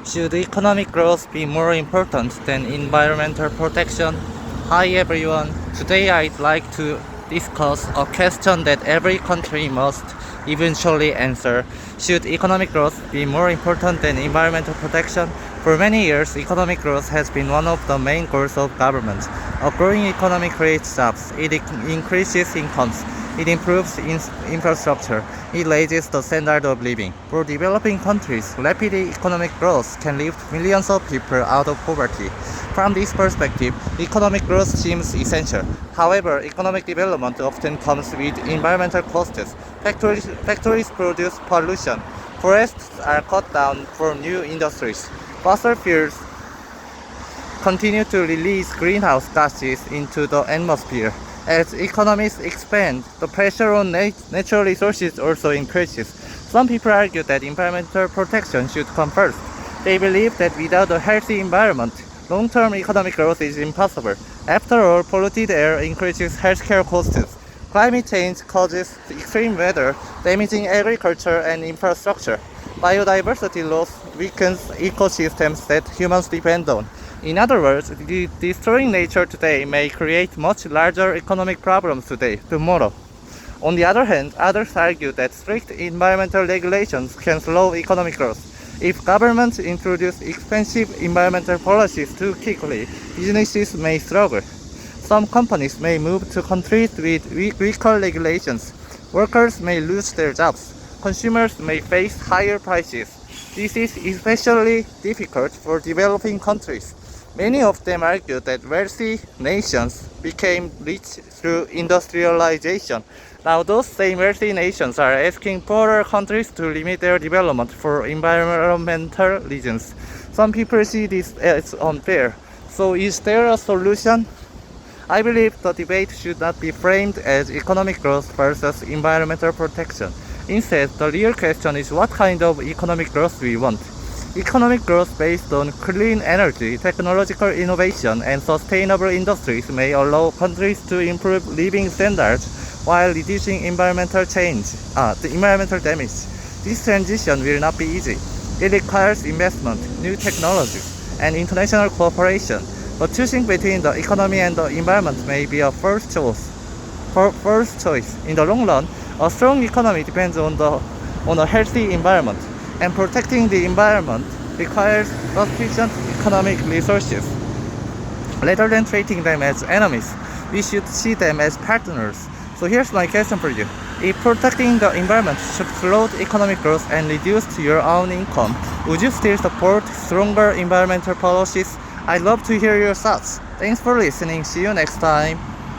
Should economic growth be more important than environmental protection? Hi everyone, today I'd like to discuss a question that every country must eventually answer. Should economic growth be more important than environmental protection? For many years, economic growth has been one of the main goals of government. A growing economy creates jobs, it increases incomes, it improves infrastructure, it raises the standard of living. For developing countries, rapid economic growth can lift millions of people out of poverty. From this perspective, economic growth seems essential. However, economic development often comes with environmental costs. Factories produce pollution. Forests are cut down for new industries. Fossil fuels continue to release greenhouse gases into the atmosphere. As economies expand, the pressure on natural resources also increases. Some people argue that environmental protection should come first. They believe that without a healthy environment, long-term economic growth is impossible. After all, polluted air increases healthcare costs. Climate change causes extreme weather, damaging agriculture and infrastructure. Biodiversity loss weakens ecosystems that humans depend on. In other words, destroying nature today may create much larger economic problems tomorrow. On the other hand, others argue that strict environmental regulations can slow economic growth. If governments introduce expensive environmental policies too quickly, businesses may struggle. Some companies may move to countries with weaker regulations. Workers may lose their jobs. Consumers may face higher prices. This is especially difficult for developing countries. Many of them argue that wealthy nations became rich through industrialization. Now, those same wealthy nations are asking poorer countries to limit their development for environmental reasons. Some people see this as unfair. So, is there a solution? I believe the debate should not be framed as economic growth versus environmental protection. Instead, the real question is what kind of economic growth we want. Economic growth based on clean energy, technological innovation, and sustainable industries may allow countries to improve living standards while reducing environmental damage. This transition will not be easy. It requires investment, new technologies, and international cooperation. But choosing between the economy and the environment may be a first choice. In the long run, a strong economy depends on a healthy environment, and protecting the environment requires sufficient economic resources. Rather than treating them as enemies, we should see them as partners. So here's my question for you. If protecting the environment should slow economic growth and reduce your own income, would you still support stronger environmental policies? I'd love to hear your thoughts. Thanks for listening. See you next time.